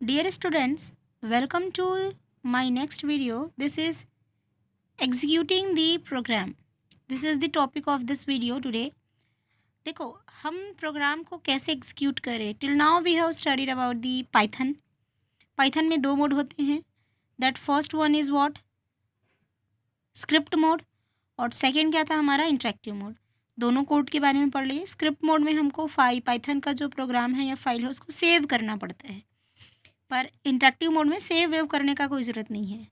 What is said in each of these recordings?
Dear students, welcome to my next video. This is executing the program. This is the topic of this video today. देखो हम programme को कैसे execute करें. Till now we have studied about the Python. Python में दो mode होते हैं. That first one is what, script mode, और सेकेंड क्या था हमारा, इंटरेक्टिव मोड. दोनों कोड के बारे में पढ़ लिए. स्क्रिप्ट मोड में हमको पाइथन का जो प्रोग्राम है या फाइल है उसको सेव करना पड़ता है, पर इंटरेक्टिव मोड में सेव वेव करने का कोई ज़रूरत नहीं है.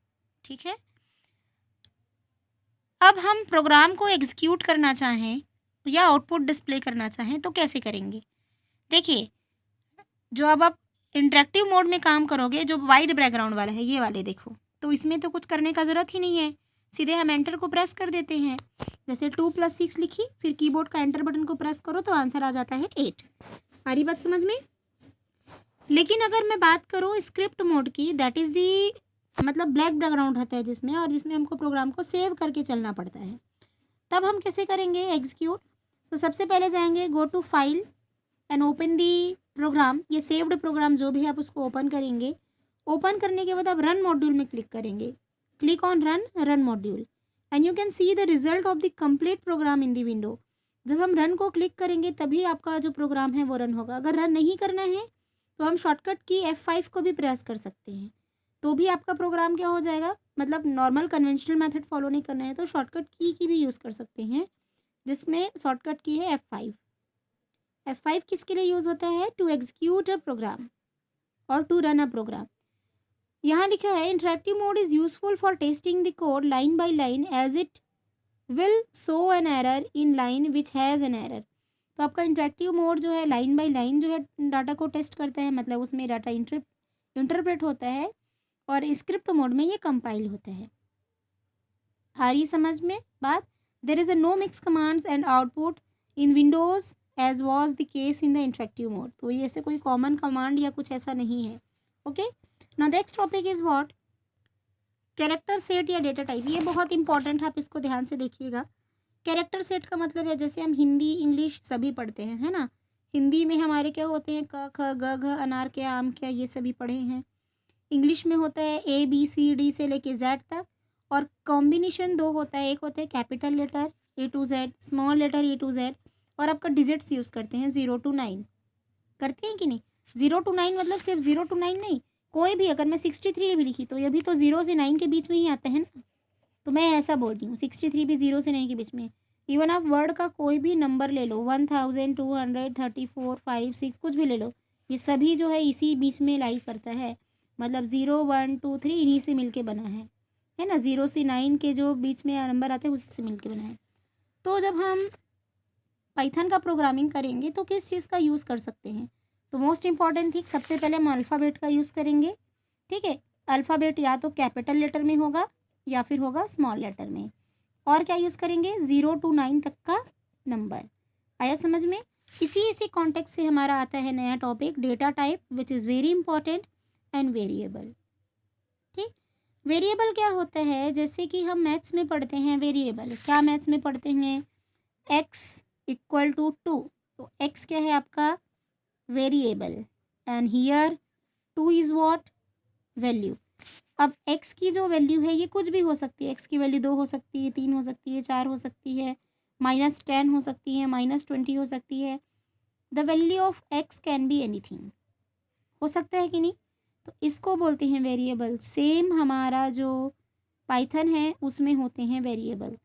ठीक है. अब हम प्रोग्राम को एग्जीक्यूट करना चाहें या आउटपुट डिस्प्ले करना चाहें तो कैसे करेंगे. देखिए, जो अब आप इंटरेक्टिव मोड में काम करोगे, जो वाइट बैकग्राउंड वाला है ये वाले, देखो तो इसमें तो कुछ करने का ज़रूरत ही नहीं है. सीधे हम एंटर को प्रेस कर देते हैं. जैसे 2+6 लिखी, फिर कीबोर्ड का एंटर बटन को प्रेस करो तो आंसर आ जाता है 8. सारी बात समझ में. लेकिन अगर मैं बात करूँ स्क्रिप्ट मोड की, दैट इज़ दी मतलब ब्लैक बैकग्राउंड रहता है जिसमें, और जिसमें हमको प्रोग्राम को सेव करके चलना पड़ता है. तब हम कैसे करेंगे एग्जीक्यूट. तो सबसे पहले जाएंगे go to file and open the program. ये सेव्ड प्रोग्राम जो भी है आप उसको ओपन करेंगे. ओपन करने के बाद आप रन मॉड्यूल में क्लिक करेंगे. Click on run module and you can see the result of the complete program in the window. जब हम रन को क्लिक करेंगे तभी आपका जो प्रोग्राम है वो रन होगा. अगर रन नहीं करना है तो हम शॉर्टकट की F5 को भी प्रेस कर सकते हैं, तो भी आपका प्रोग्राम क्या हो जाएगा. मतलब नॉर्मल कन्वेंशनल मेथड फॉलो नहीं करना है तो शॉर्टकट की भी यूज़ कर सकते हैं, जिसमें शॉर्टकट की है F5. F5 किसके लिए यूज़ होता है, टू एग्जीक्यूट अ प्रोग्राम और टू रन अ प्रोग्राम. यहाँ लिखा है interactive mode is useful for testing the code line by line as it will show an error in line which has an error. तो आपका interactive mode जो है line by line जो है data को टेस्ट करता है, मतलब उसमें डाटा इंटरप्रेट होता है, और स्क्रिप्ट मोड में ये कंपाइल होता है. आ रही समझ में बात. There is a no mix commands and output in windows as was the case in the interactive mode. तो ये ऐसे कोई कॉमन कमांड या कुछ ऐसा नहीं है. Okay. Now next topic is what, character set या डेटा टाइप. ये बहुत इंपॉर्टेंट है, आप इसको ध्यान से देखिएगा. कैरेक्टर सेट का मतलब है, जैसे हम हिंदी इंग्लिश सभी पढ़ते हैं, है ना. हिंदी में हमारे क्या होते हैं, क ख ग घ अनार क्या आम क्या, ये सभी पढ़े हैं. इंग्लिश में होता है ABCD से लेके Z तक, और कॉम्बिनेशन दो होता है. एक होता है capital letter A to Z, small letter A to Z, और आपका डिजिट्स यूज़ करते हैं 0 to 9. करते हैं कि नहीं. 0 to 9 मतलब सिर्फ 0 to 9 नहीं, कोई भी अगर मैं 63 भी लिखी तो ये भी तो 0 से 9 के बीच में ही आता है ना. तो मैं ऐसा बोल रही हूँ 63 भी 0 से 9 के बीच में. इवन आप वर्ड का कोई भी नंबर ले लो, 1234 5 6 कुछ भी ले लो, ये सभी जो है इसी बीच में लाई करता है. मतलब 0 1 2 3 इन्हीं से मिलके बना है ना. 0 से 9 के जो बीच में नंबर आते हैं उसी से मिलके बना है. तो जब हम पाइथन का प्रोग्रामिंग करेंगे तो किस चीज़ का यूज़ कर सकते हैं. तो मोस्ट इंपॉर्टेंट थिंग, सबसे पहले हम अल्फ़ाबेट का यूज़ करेंगे. ठीक है. अल्फ़ाबेट या तो कैपिटल लेटर में होगा या फिर होगा स्मॉल लेटर में. और क्या यूज़ करेंगे, 0 to 9 तक का नंबर. आया समझ में. इसी कॉन्टेक्स्ट से हमारा आता है नया topic, data type, which is very important, and variable. ठीक. वेरिएबल क्या होता है, जैसे कि हम मैथ्स में पढ़ते हैं वेरिएबल. क्या मैथ्स में पढ़ते हैं, x इक्वल टू 2. तो x क्या है आपका, variable, and here 2 is what, value. अब x की जो वैल्यू है ये कुछ भी हो सकती है. x की वैल्यू 2 हो सकती है, 3 हो सकती है, 4 हो सकती है, -10 हो सकती है, -20 हो सकती है. The value of x can be anything. हो सकता है कि नहीं. तो इसको बोलते हैं वेरिएबल. सेम हमारा जो पाइथन है उसमें होते हैं वेरिएबल.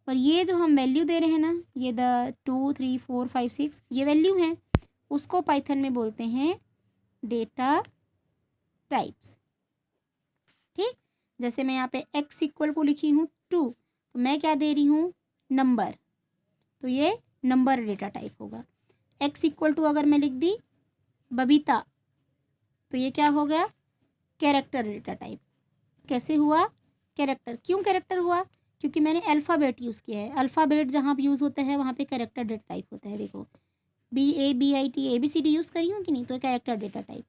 और ये जो हम वैल्यू दे रहे हैं ना, ये द 2 3 4 5 6 ये वैल्यू है, उसको पाइथन में बोलते हैं डेटा टाइप्स. ठीक. जैसे मैं यहाँ पे x इक्वल को लिखी हूँ 2, तो मैं क्या दे रही हूँ, नंबर. तो ये नंबर डेटा टाइप होगा. x इक्वल टू अगर मैं लिख दी बबीता, तो ये क्या हो गया, कैरेक्टर डेटा टाइप. कैसे हुआ, कैरेक्टर. क्यों कैरेक्टर हुआ, क्योंकि मैंने अल्फ़ाबेट यूज़ किया है. अल्फ़ाबेट जहाँ पे यूज़ होता है वहाँ पे कैरेक्टर डेटा टाइप होता है. देखो BABIT ABCD यूज़ करी हूँ कि नहीं, तो कैरेक्टर डेटा टाइप.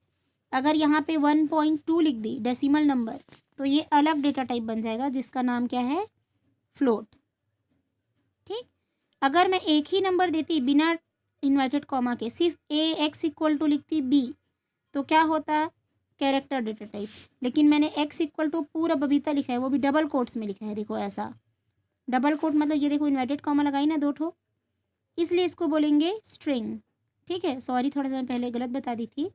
अगर यहाँ पे 1.2 लिख दी डेसिमल नंबर, तो ये अलग डेटा टाइप बन जाएगा जिसका नाम क्या है, फ्लोट. ठीक. अगर मैं एक ही नंबर देती बिना इन्वर्टेड कॉमा के, सिर्फ AX इक्वल टू लिखती B, तो क्या होता, कैरेक्टर डेटा टाइप। लेकिन मैंने x इक्वल टू पूरा बबीता लिखा है, वो भी डबल कोट्स में लिखा है, देखो ऐसा डबल कोट मतलब ये देखो इन्वर्टेड कॉमा लगाई ना 2 ठो, इसलिए इसको बोलेंगे स्ट्रिंग। ठीक है, सॉरी थोड़ा सा पहले गलत बता दी थी।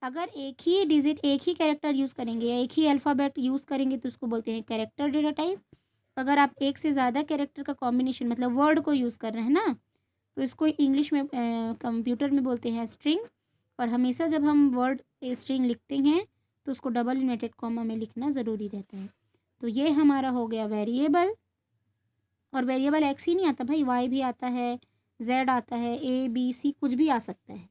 अगर एक ही डिजिट एक ही कैरेक्टर यूज़ करेंगे या एक ही अल्फ़ाबेट यूज़ करेंगे तो उसको बोलते हैं कैरेक्टर डेटा टाइप। अगर आप एक से ज़्यादा कैरेक्टर का कॉम्बिनेशन मतलब वर्ड को यूज़ कर रहे हैं ना, तो इसको इंग्लिश में कंप्यूटर में बोलते हैं स्ट्रिंग। और हमेशा जब हम वर्ड स्ट्रिंग लिखते हैं तो उसको डबल इन्वर्टेड कॉमा में लिखना ज़रूरी रहता है। तो ये हमारा हो गया वेरिएबल। और वेरिएबल एक्स ही नहीं आता भाई, वाई भी आता है, जेड आता है, ए बी सी कुछ भी आ सकता है।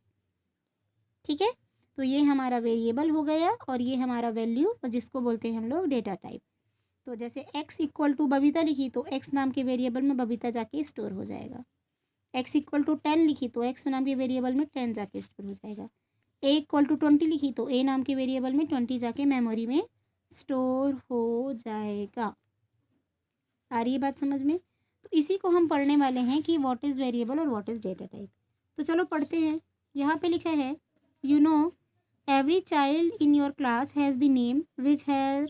ठीक है, तो ये हमारा वेरिएबल हो गया और ये हमारा वैल्यू जिसको बोलते हैं हम लोग डेटा टाइप। तो जैसे x इक्वल टू बबीता लिखी तो x नाम के वेरिएबल में बबीता जाके स्टोर हो जाएगा। x इक्वल टू 10 लिखी तो x नाम के वेरिएबल में 10 जाके स्टोर हो जाएगा। a इक्वल टू 20 लिखी तो a नाम के वेरिएबल में 20 जाके मेमोरी में स्टोर हो जाएगा। आ रही है बात समझ में? तो इसी को हम पढ़ने वाले हैं कि व्हाट इज़ वेरिएबल और व्हाट इज़ डेटा टाइप। तो चलो पढ़ते हैं। यहाँ पे लिखा है you know every child in your class has the name which has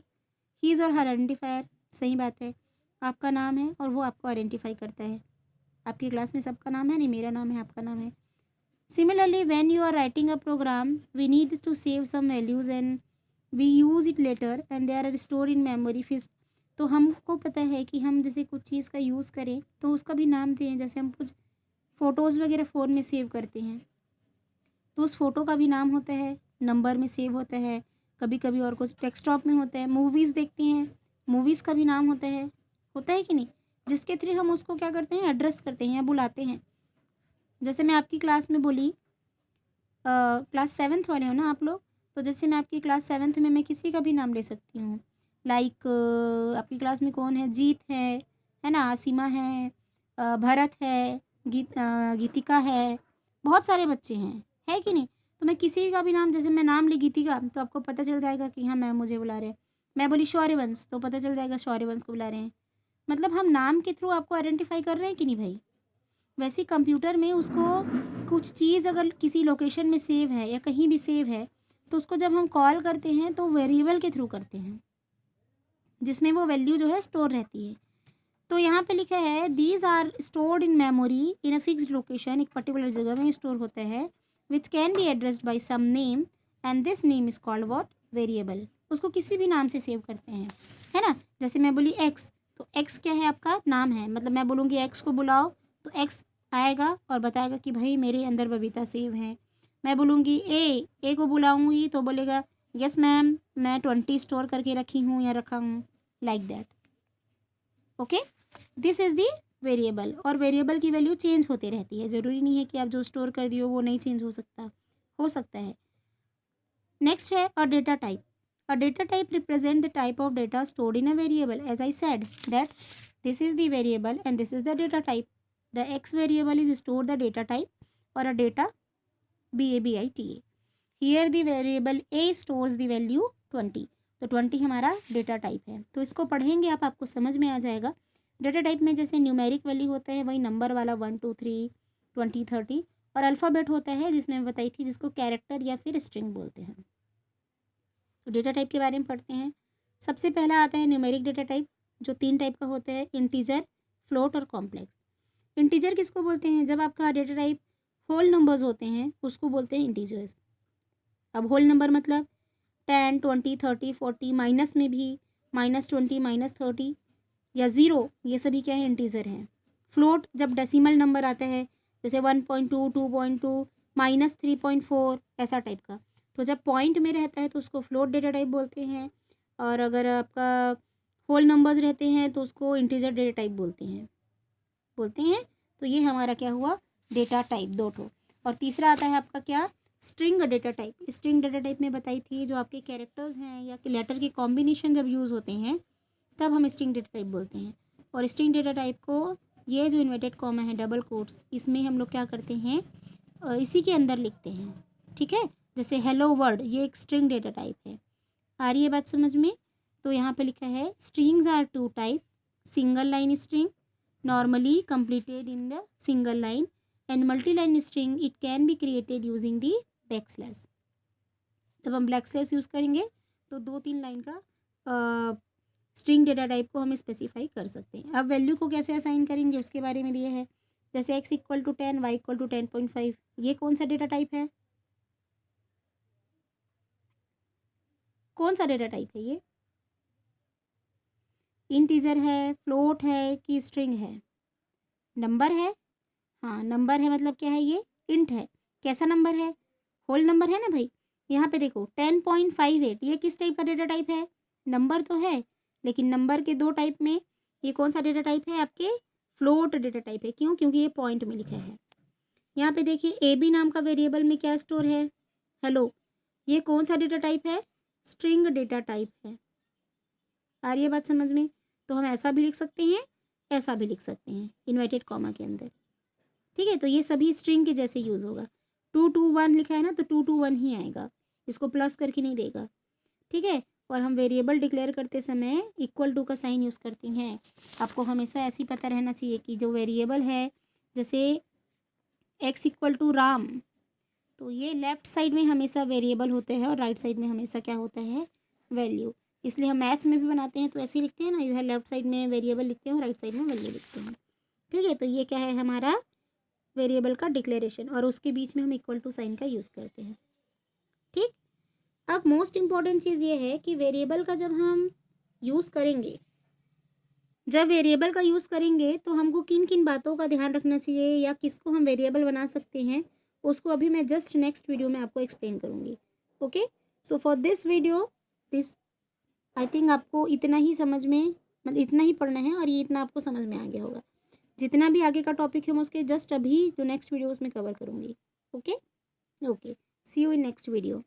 his और हर आइडेंटिफायर। सही बात है, आपका नाम है और वो आपको आइडेंटिफाई करता है। आपकी क्लास में सबका नाम है, नहीं मेरा नाम है, आपका नाम है। Similarly when you are writing a program we need to save some values and we use it later and they are store in memory first. तो हमको पता है कि हम जैसे कुछ चीज़ का यूज़ करें तो उसका भी नाम दें। जैसे हम कुछ फ़ोटोज़ वगैरह फ़ोन में सेव करते हैं तो उस फ़ोटो का भी नाम होता है, नंबर में सेव होता है, कभी कभी और कुछ डेस्कटॉप में होता है। मूवीज़ देखते हैं, मूवीज़ का भी नाम होता है कि नहीं, जिसके थ्रू हम उसको क्या करते हैं एड्रेस करते हैं या बुलाते हैं। जैसे मैं आपकी क्लास में बोली क्लास 7th वाले हो ना आप लोग, तो जैसे मैं आपकी क्लास 7th में मैं किसी का भी नाम ले सकती हूँ। लाइक आपकी क्लास में कौन है, जीत है ना, आसिमा है, भरत है, गीतिका है, बहुत सारे बच्चे हैं, है कि नहीं। तो मैं किसी का भी नाम, जैसे मैं नाम ली गीतिका तो आपको पता चल जाएगा कि हाँ मैम मुझे बुला रहे हैं। मैं बोली शौर्यवंश तो पता चल जाएगा शौर्यवंश को बुला रहे हैं। मतलब हम नाम के थ्रू आपको आइडेंटिफाई कर रहे हैं कि नहीं भाई। वैसे कंप्यूटर में उसको कुछ चीज़ अगर किसी लोकेशन में सेव है या कहीं भी सेव है तो उसको जब हम कॉल करते हैं तो वेरिएबल के थ्रू करते हैं जिसमें वो वैल्यू जो है स्टोर रहती है। तो यहाँ पे लिखा है these are stored in memory in a fixed location, एक पर्टिकुलर जगह में स्टोर होता है, which can be addressed by some name and this name is called what variable. उसको किसी भी नाम से सेव करते हैं, है ना। जैसे मैं बोली एक्स तो एक्स क्या है, आपका नाम है। मतलब मैं बोलूँगी एक्स को बुलाओ तो एक्स आएगा और बताएगा कि भाई मेरे अंदर बबीता सेव है। मैं बोलूँगी ए को बुलाऊँगी तो बोलेगा यस मैम मैं 20 स्टोर करके रखी हूँ या रखा हूँ, like that. Okay, this is the variable. और वेरिएबल की वैल्यू चेंज होते रहती है, ज़रूरी नहीं है कि आप जो स्टोर कर दियो वो नहीं चेंज हो सकता है। नेक्स्ट है a data type. A data type represent the type of data stored in a variable. As I said that this is the variable and this is the data type. The x variable is store the data type और a data BABITA। Here the variable A stores the value 20। तो 20 हमारा data type है। तो इसको पढ़ेंगे आपको समझ में आ जाएगा। डेटा टाइप में जैसे न्यूमेरिक वैल्यू होता है वही नंबर वाला 1 2 3 20 30, और अल्फ़ाबेट होता है जिसमें मैं बताई थी जिसको कैरेक्टर या फिर स्ट्रिंग बोलते हैं। तो डेटा टाइप के बारे में पढ़ते हैं। सबसे पहला आता है न्यूमेरिक डेटा टाइप, जो 3 टाइप का होता है, इंटीजर, फ्लोट और कॉम्प्लेक्स। इंटीजर किसको बोलते हैं, जब आपका डेटा टाइप होल नंबर्स होते हैं उसको बोलते हैं इंटीजर्स। अब होल नंबर मतलब 10 20 30 40, माइनस में भी -20 -30 या ज़ीरो, ये सभी क्या है इंटीजर हैं। फ्लोट जब डेसिमल नंबर आता है जैसे 1.2 2.2 -3.4 ऐसा टाइप का, तो जब पॉइंट में रहता है तो उसको फ्लोट डेटा टाइप बोलते हैं। और अगर आपका होल नंबर्स रहते हैं तो उसको इंटीजर डेटा टाइप बोलते हैं। तो ये हमारा क्या हुआ, डेटा टाइप 2 ठो। और तीसरा आता है आपका क्या, string data type. String data type में बताई थी जो आपके कैरेक्टर्स हैं या कि लेटर के कॉम्बिनेशन जब यूज़ होते हैं तब हम स्ट्रिंग डेटा टाइप बोलते हैं। और स्ट्रिंग डेटा टाइप को ये जो इन्वर्टेड कॉमा है डबल कोट्स, इसमें हम लोग क्या करते हैं इसी के अंदर लिखते हैं। ठीक है, जैसे हेलो वर्ल्ड ये एक स्ट्रिंग डेटा टाइप है। आ रही है बात समझ में। तो यहाँ पे लिखा है strings are 2 type, single line string normally completed in the single line and multi-line string it can be created using the backslash। जब हम ब्लैक स्लैश यूज़ करेंगे तो 2-3 लाइन का स्ट्रिंग डेटा टाइप को हम स्पेसिफाई कर सकते हैं। अब वैल्यू को कैसे असाइन करेंगे उसके बारे में दिया है। जैसे x equal to 10, y equal to 10.5, ये कौन सा डेटा टाइप है? कौन सा डेटा टाइप है ये? इंटीजर है, फ्लोट है कि स्ट्रिंग है? नंबर है। हाँ नंबर है, मतलब क्या है ये? इंट है। कैसा नंबर है? होल नंबर है ना भाई। यहाँ पे देखो 10.58, ये किस टाइप का डेटा टाइप है? नंबर तो है, लेकिन नंबर के 2 टाइप में ये कौन सा डेटा टाइप है आपके? फ्लोट डेटा टाइप है। क्यों? क्योंकि ये पॉइंट में लिखा है। यहाँ पे देखिए ए बी नाम का वेरिएबल में क्या स्टोर है? हेलो, ये कौन सा डेटा टाइप है? स्ट्रिंग डेटा टाइप है। आ रही है बात समझ में? तो हम ऐसा भी लिख सकते हैं, ऐसा भी लिख सकते हैं इन्वर्टेड कॉमा के अंदर। ठीक है, तो ये सभी स्ट्रिंग के जैसे यूज़ होगा। 221 लिखा है ना, तो 221 ही आएगा, इसको प्लस करके नहीं देगा। ठीक है, और हम वेरिएबल डिक्लेयर करते समय इक्वल टू का साइन यूज़ करते हैं। आपको हमेशा ऐसी पता रहना चाहिए कि जो वेरिएबल है, जैसे x इक्वल टू राम, तो ये लेफ्ट साइड में हमेशा वेरिएबल होते हैं और राइट साइड में हमेशा क्या होता है? वैल्यू। इसलिए हम मैथ्स में भी बनाते हैं तो ऐसे ही लिखते हैं ना, इधर लेफ्ट साइड में वेरिएबल लिखते हैं और राइट साइड में वैल्यू लिखते हैं। ठीक है, तो ये क्या है हमारा? वेरिएबल का डिक्लेरेशन, और उसके बीच में हम इक्वल टू साइन का यूज़ करते हैं। ठीक, अब मोस्ट इम्पॉर्टेंट चीज़ ये है कि वेरिएबल का जब हम यूज़ करेंगे, जब वेरिएबल का यूज़ करेंगे तो हमको किन किन बातों का ध्यान रखना चाहिए या किसको हम वेरिएबल बना सकते हैं, उसको अभी मैं जस्ट नेक्स्ट वीडियो में आपको एक्सप्लेन करूँगी। Okay, so for this video, this I think आपको इतना ही समझ में, मतलब इतना ही पढ़ना है और ये इतना आपको समझ में आ गया होगा। जितना भी आगे का टॉपिक है मैं उसके जस्ट अभी जो नेक्स्ट वीडियो उसमें कवर करूँगी। Okay okay, see you in next video.